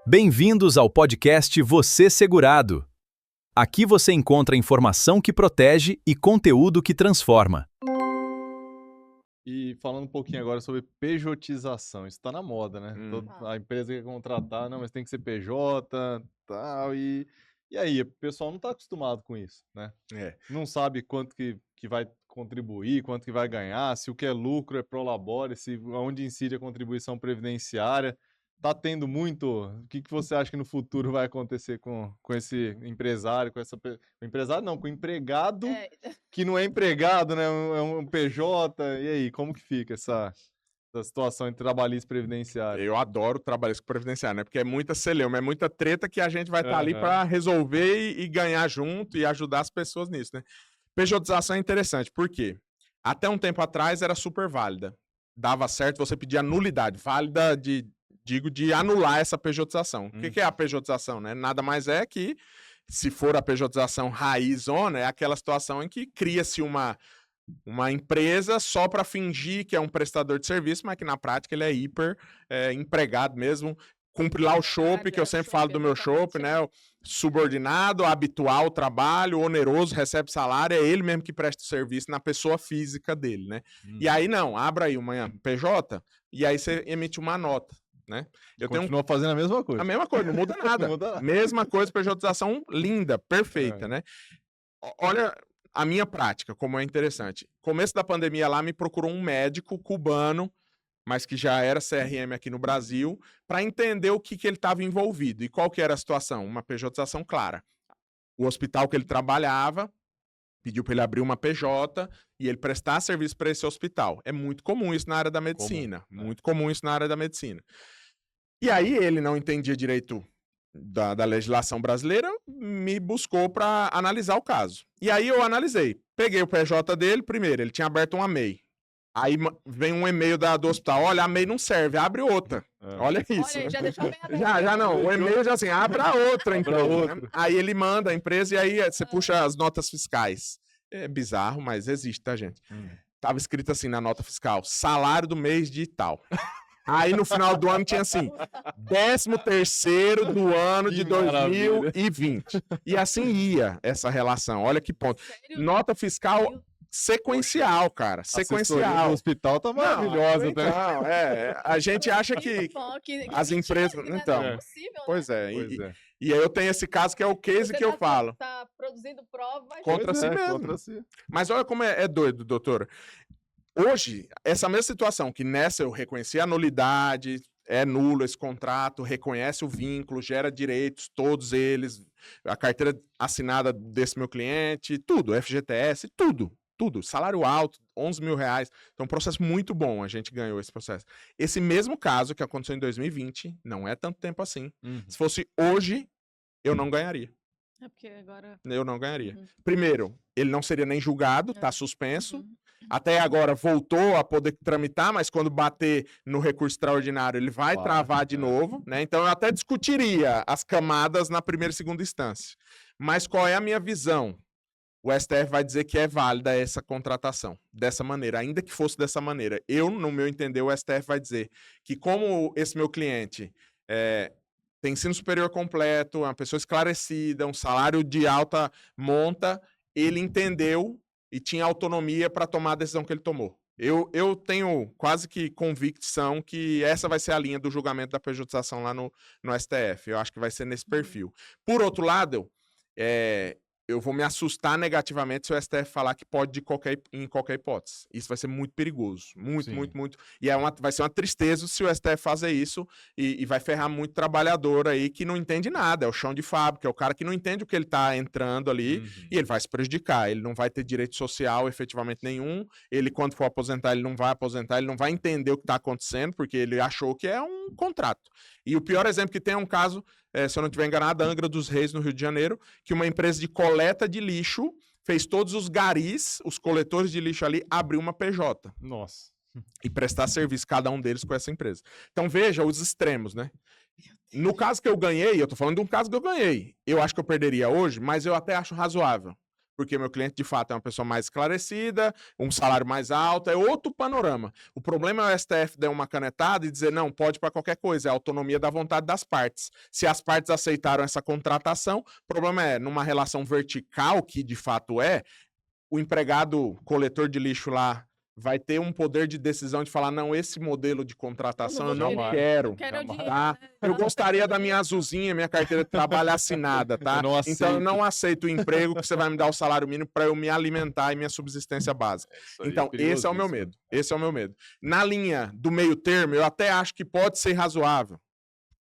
Bem-vindos ao podcast Você Segurado. Aqui você encontra informação que protege e conteúdo que transforma. E falando um pouquinho agora sobre pejotização, isso tá na moda, né? A empresa quer contratar, não, mas tem que ser PJ, tal, e aí, o pessoal não tá acostumado com isso, né? Não sabe quanto que vai contribuir, quanto que vai ganhar, se o que é lucro é prolabore, se onde incide a contribuição previdenciária. Tá tendo muito. O que você acha que no futuro vai acontecer com esse empresário, com empresário não, com o empregado que não é empregado, né? É um PJ. E aí, como que fica essa situação entre trabalhista e previdenciário? Eu adoro trabalhista previdenciário, né? Porque é muita celeuma, é muita treta que a gente vai estar ali Aham. para resolver e ganhar junto e ajudar as pessoas nisso, né? Pejotização é interessante, por quê? Até um tempo atrás era super válida. Dava certo você pedir a nulidade, válida de anular essa pejotização. O que é a pejotização, né? Nada mais é que, se for a pejotização raizona, é aquela situação em que cria-se uma empresa só para fingir que é um prestador de serviço, mas que na prática ele é hiper empregado mesmo, cumpre lá o chope, que eu sempre falo do meu chope, né? O subordinado, habitual, trabalho, oneroso, recebe salário, é ele mesmo que presta o serviço na pessoa física dele, né? E aí não, abra aí uma PJ e aí você emite uma nota, né? Continua fazendo a mesma coisa. A mesma coisa, não muda nada. Não muda nada. Mesma coisa, pejotização linda, perfeita, né? Olha a minha prática, como é interessante. Começo da pandemia lá, me procurou um médico cubano, mas que já era CRM aqui no Brasil, para entender o que ele estava envolvido. E qual que era a situação? Uma pejotização clara. O hospital que ele trabalhava pediu para ele abrir uma PJ e ele prestar serviço para esse hospital. É muito comum isso na área da medicina. Muito comum isso na área da medicina. E aí ele não entendia direito da legislação brasileira, me buscou para analisar o caso. E aí eu analisei. Peguei o PJ dele, primeiro, ele tinha aberto uma MEI. Aí vem um e-mail do hospital, olha, a MEI não serve, abre outra. Olha isso. Olha, já deixou bem aberto. Já não, o e-mail já assim, abre a outra Abra empresa. outra. Né? Aí ele manda a empresa e aí você puxa as notas fiscais. É bizarro, mas existe, tá, gente? Tava escrito assim na nota fiscal, salário do mês de tal. Aí no final do ano tinha assim, 13º do ano de Que maravilha. 2020. E assim ia essa relação, olha que ponto. Sério? Nota fiscal Meu sequencial, cara, A assessoria sequencial. do hospital tá maravilhosa, né? Não, a gente acha que bom, as empresas... mentira, né? Então, Não é possível, pois né? é, Pois é. e aí eu tenho esse caso que é o case que eu falo. Tá produzindo prova, mas Contra Pois si é, mesmo. contra si. Mas olha como é doido, doutor. Hoje, essa mesma situação, que nessa eu reconheci a nulidade, é nulo esse contrato, reconhece o vínculo, gera direitos, todos eles, a carteira assinada desse meu cliente, tudo, FGTS, tudo, salário alto, 11 mil reais. Então, um processo muito bom, a gente ganhou esse processo. Esse mesmo caso que aconteceu em 2020, não é tanto tempo assim. Se fosse hoje, eu não ganharia. É porque agora... Eu não ganharia. Primeiro, ele não seria nem julgado, tá suspenso. Uhum. Até agora voltou a poder tramitar, mas quando bater no recurso extraordinário, ele vai travar de novo, né? Então eu até discutiria as camadas na primeira e segunda instância. Mas qual é a minha visão? O STF vai dizer que é válida essa contratação, dessa maneira, ainda que fosse dessa maneira. Eu, no meu entender, o STF vai dizer que como esse meu cliente tem ensino superior completo, uma pessoa esclarecida, um salário de alta monta, ele entendeu e tinha autonomia para tomar a decisão que ele tomou. Eu tenho quase que convicção que essa vai ser a linha do julgamento da pejotização lá no STF. Eu acho que vai ser nesse perfil. Por outro lado, eu vou me assustar negativamente se o STF falar que pode em qualquer hipótese. Isso vai ser muito perigoso. Muito, Sim. muito, muito. E vai ser uma tristeza se o STF fazer isso e vai ferrar muito trabalhador aí que não entende nada. É o chão de fábrica, é o cara que não entende o que ele está entrando ali e ele vai se prejudicar. Ele não vai ter direito social efetivamente nenhum. Ele, quando for aposentar, ele não vai aposentar, ele não vai entender o que está acontecendo porque ele achou que é um contrato. E o pior exemplo que tem é um caso, se eu não estiver enganado, Angra dos Reis, no Rio de Janeiro, que uma empresa de coleta de lixo fez todos os garis, os coletores de lixo ali, abrir uma PJ Nossa. e prestar serviço, cada um deles, com essa empresa. Então veja os extremos, né? No caso que eu ganhei, eu tô falando de um caso que eu ganhei, eu acho que eu perderia hoje, mas eu até acho razoável. porque meu cliente de fato é uma pessoa mais esclarecida, um salário mais alto, é outro panorama. O problema é o STF dar uma canetada e dizer, não, pode para qualquer coisa, é a autonomia da vontade das partes. Se as partes aceitaram essa contratação, o problema é, numa relação vertical, que de fato é, o empregado coletor de lixo lá vai ter um poder de decisão de falar, não, esse modelo de contratação eu não quero, tá? Eu gostaria da minha azulzinha, minha carteira de trabalho assinada, tá? Então eu não aceito o emprego que você vai me dar o salário mínimo para eu me alimentar e minha subsistência básica. Então, esse é o meu medo. Esse é o meu medo. Na linha do meio termo, eu até acho que pode ser razoável.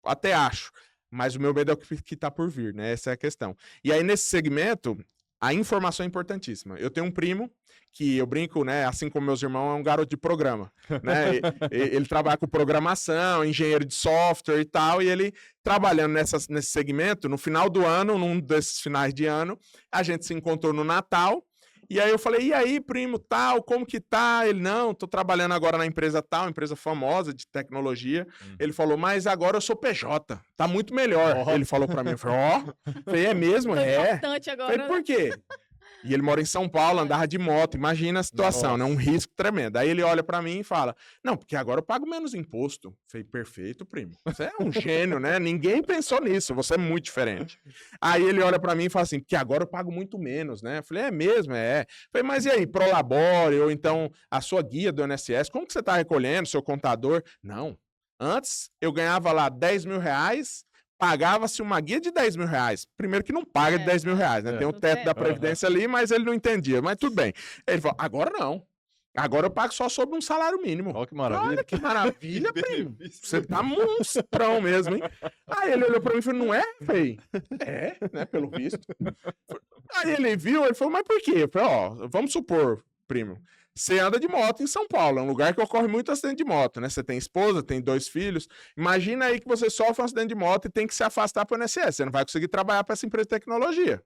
Até acho. Mas o meu medo é o que tá por vir, né? Essa é a questão. E aí, nesse segmento, a informação é importantíssima. Eu tenho um primo que eu brinco, né, assim como meus irmãos, é um garoto de programa, né? Ele trabalha com programação, engenheiro de software e tal, e ele trabalhando nesse segmento, no final do ano, num desses finais de ano, a gente se encontrou no Natal, e aí eu falei, e aí, primo, tal, como que tá? Ele, não, tô trabalhando agora na empresa tal, empresa famosa de tecnologia. Ele falou, mas agora eu sou PJ, tá muito melhor. Ele falei pra mim, eu falei, é mesmo? É. Falei, por quê? E ele mora em São Paulo, andava de moto, imagina a situação, né? Um risco tremendo. Aí ele olha pra mim e fala, não, porque agora eu pago menos imposto. Eu falei, perfeito, primo. Você é um gênio, né? Ninguém pensou nisso, você é muito diferente. Aí ele olha pra mim e fala assim, porque agora eu pago muito menos, né? Eu falei, é mesmo? É. Eu falei, mas e aí, Prolabore, ou então a sua guia do INSS, como que você tá recolhendo, seu contador? Não. Antes, eu ganhava lá 10 mil reais, pagava-se uma guia de 10 mil reais. Primeiro que não paga de 10 mil reais, né? Tem o teto da Previdência ali, mas ele não entendia. Mas tudo bem. Ele falou, agora não. Agora eu pago só sobre um salário mínimo. Olha que maravilha. Olha que maravilha, primo. Você tá monstrão mesmo, hein? Aí ele olhou pra mim e falou, não é, Fei? É, né? Pelo visto. Aí ele viu, ele falou, mas por quê? Eu falei, ó, vamos supor, primo, você anda de moto em São Paulo, é um lugar que ocorre muito acidente de moto, né? Você tem esposa, tem 2 filhos. Imagina aí que você sofre um acidente de moto e tem que se afastar para o INSS. Você não vai conseguir trabalhar para essa empresa de tecnologia.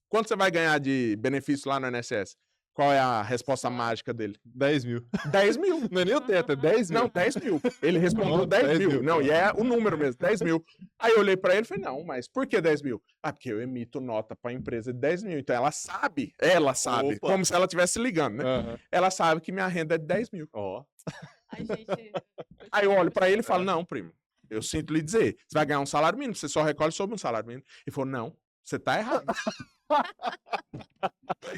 Quanto você vai ganhar de benefício lá no INSS? Qual é a resposta mágica dele? 10 mil. 10 mil. Não é nem o teto, é 10 mil. Não, 10 mil. Ele respondeu 10 mil. Não, e é o número mesmo, 10 mil. Aí eu olhei pra ele e falei, não, mas por que 10 mil? Ah, porque eu emito nota pra empresa de 10 mil. Então ela sabe, Opa. como se ela estivesse ligando, né? Uhum. Ela sabe que minha renda é de 10 mil. Aí eu olho pra ele e falo, não, primo, eu sinto lhe dizer, você vai ganhar um salário mínimo, você só recolhe sobre um salário mínimo. Ele falou, não, você tá errado.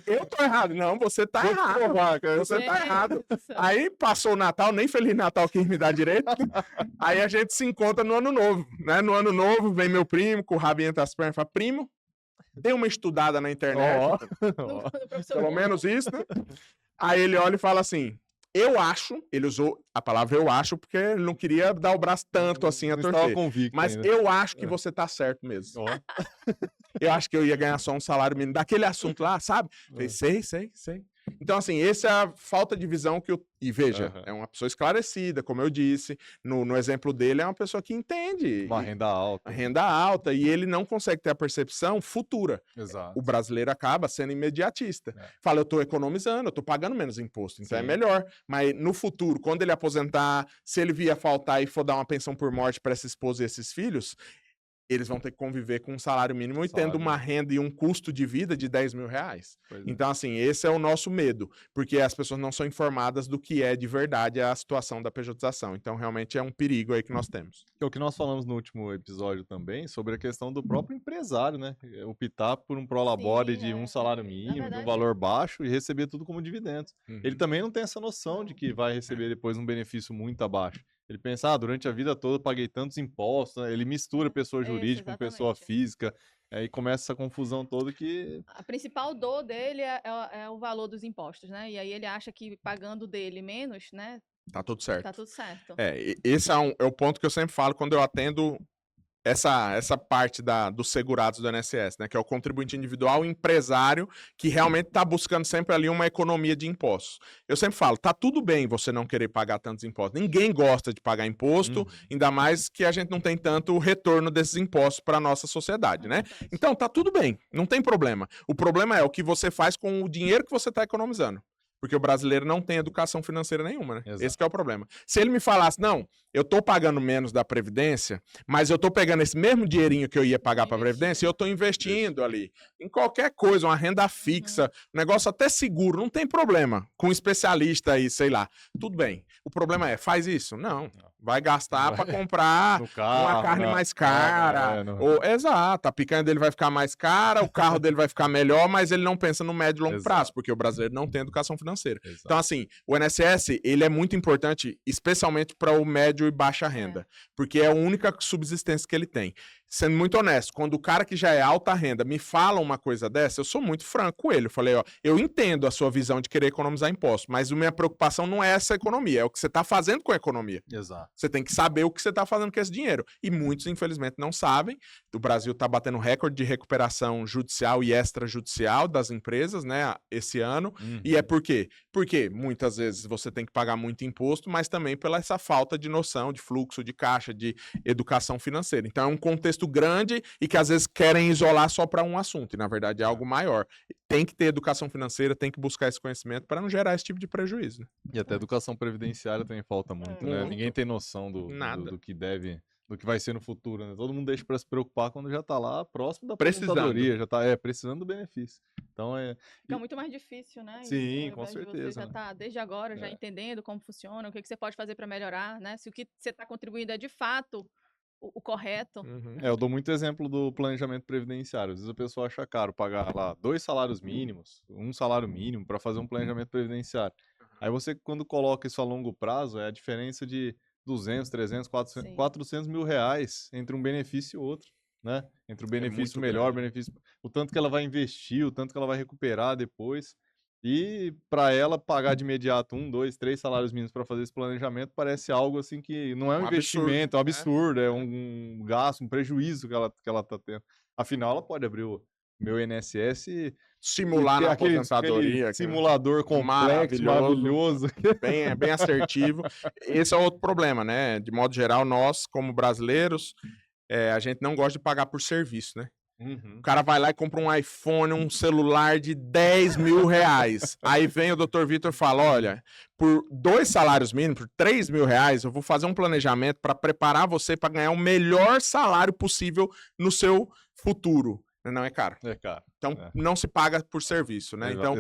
Eu tô errado. Não, você tá errado. Você tá errado. Aí passou o Natal, nem Feliz Natal quis me dar direito. Aí a gente se encontra no Ano Novo, né? No Ano Novo vem meu primo com o rabinho entre as pernas e fala, primo, dê uma estudada na internet. Pelo menos isso, né? Aí ele olha e fala assim, eu acho, ele usou a palavra eu acho, porque ele não queria dar o braço tanto assim a torcer. Mas ainda. Eu acho que você tá certo mesmo. Eu acho que eu ia ganhar só um salário mínimo daquele assunto lá, sabe? Falei, sei. Então, assim, essa é a falta de visão que eu... E veja, é uma pessoa esclarecida, como eu disse. No exemplo dele, é uma pessoa que entende. Uma renda alta. Renda alta, e ele não consegue ter a percepção futura. Exato. O brasileiro acaba sendo imediatista. Fala, eu tô economizando, eu tô pagando menos imposto, então é melhor. Mas no futuro, quando ele aposentar, se ele vier faltar e for dar uma pensão por morte para essa esposa e esses filhos... eles vão ter que conviver com um salário mínimo e tendo uma renda e um custo de vida de 10 mil reais. Então, assim, esse é o nosso medo, porque as pessoas não são informadas do que é de verdade a situação da pejotização. Então, realmente é um perigo aí que nós temos. É o que nós falamos no último episódio também, sobre a questão do próprio empresário, né? Optar por um prolabore de um salário mínimo, de um valor baixo e receber tudo como dividendos. Ele também não tem essa noção de que vai receber depois um benefício muito abaixo. Ele pensa, durante a vida toda eu paguei tantos impostos, né? Ele mistura pessoa jurídica com pessoa física, aí começa essa confusão toda que... A principal dor dele é o valor dos impostos, né? E aí ele acha que pagando dele menos, né? Tá tudo certo. Tá tudo certo. Esse é o ponto que eu sempre falo quando eu atendo essa parte dos segurados do INSS, né? Que é o contribuinte individual empresário que realmente está buscando sempre ali uma economia de impostos. Eu sempre falo, tá tudo bem você não querer pagar tantos impostos. Ninguém gosta de pagar imposto, ainda mais que a gente não tem tanto retorno desses impostos para a nossa sociedade, né? Então, tá tudo bem, não tem problema. O problema é o que você faz com o dinheiro que você está economizando. Porque o brasileiro não tem educação financeira nenhuma, né? Exato. Esse que é o problema. Se ele me falasse, não, eu tô pagando menos da Previdência, mas eu tô pegando esse mesmo dinheirinho que eu ia pagar para a Previdência e eu tô investindo ali em qualquer coisa, uma renda fixa, um negócio até seguro, não tem problema. Com um especialista aí, sei lá, tudo bem. O problema é, faz isso? Não. Vai gastar para comprar uma carne mais cara. Exato, a picanha dele vai ficar mais cara, o carro dele vai ficar melhor, mas ele não pensa no médio e longo prazo, porque o brasileiro não tem educação financeira. Exato. Então, assim, o INSS, ele é muito importante, especialmente para o médio e baixa renda, porque é a única subsistência que ele tem. Sendo muito honesto, quando o cara que já é alta renda me fala uma coisa dessa, eu sou muito franco com ele. Eu falei, ó, eu entendo a sua visão de querer economizar impostos, mas a minha preocupação não é essa economia, é o que você está fazendo com a economia. Exato. Você tem que saber o que você está fazendo com esse dinheiro. E muitos, infelizmente, não sabem. O Brasil está batendo recorde de recuperação judicial e extrajudicial das empresas, né, esse ano. E é por quê? Porque muitas vezes você tem que pagar muito imposto, mas também pela essa falta de noção de fluxo de caixa, de educação financeira. Então é um contexto grande e que às vezes querem isolar só para um assunto, e na verdade é algo maior. Tem que ter educação financeira, tem que buscar esse conhecimento para não gerar esse tipo de prejuízo. Né? E até educação previdenciária também falta muito, né? Ninguém tem noção do que deve, do que vai ser no futuro, né? Todo mundo deixa para se preocupar quando já tá lá próximo da aposentadoria, já tá precisando do benefício. Então fica muito mais difícil, né? Sim, com certeza. Você já tá desde agora já entendendo como funciona, o que você pode fazer para melhorar, né? Se o que você está contribuindo é de fato o correto. Eu dou muito exemplo do planejamento previdenciário. Às vezes a pessoa acha caro pagar lá 2 salários mínimos, 1 salário mínimo para fazer um planejamento previdenciário. Aí você, quando coloca isso a longo prazo, é a diferença de 200, 300, 400 mil reais entre um benefício e outro, né? Entre o benefício melhor, benefício, o tanto que ela vai investir, o tanto que ela vai recuperar depois. E para ela pagar de imediato 1, 2, 3 salários mínimos para fazer esse planejamento parece algo assim que não é um investimento, é um absurdo, é um gasto, um prejuízo que ela tá tendo. Afinal, ela pode abrir o meu INSS e simular na aposentadoria. Simulador complexo, maravilhoso. Bem assertivo. Esse é outro problema, né? De modo geral, nós, como brasileiros, a gente não gosta de pagar por serviço, né? O cara vai lá e compra um iPhone, um celular de 10 mil reais. Aí vem o Dr. Vitor e fala, olha, por 2 salários mínimos, por 3 mil reais, eu vou fazer um planejamento para preparar você para ganhar o melhor salário possível no seu futuro. Não é caro. É caro. Então, não se paga por serviço, né? Então,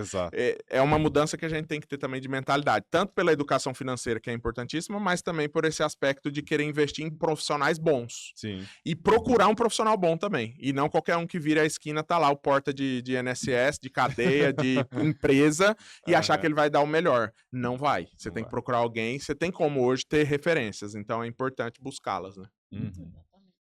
é uma mudança que a gente tem que ter também de mentalidade. Tanto pela educação financeira, que é importantíssima, mas também por esse aspecto de querer investir em profissionais bons. Sim. E procurar um profissional bom também. E não qualquer um que vira a esquina, tá lá o porta de INSS, de cadeia, de empresa, e achar que ele vai dar o melhor. Não vai. Você tem que procurar alguém. Você tem como hoje ter referências. Então, é importante buscá-las, né?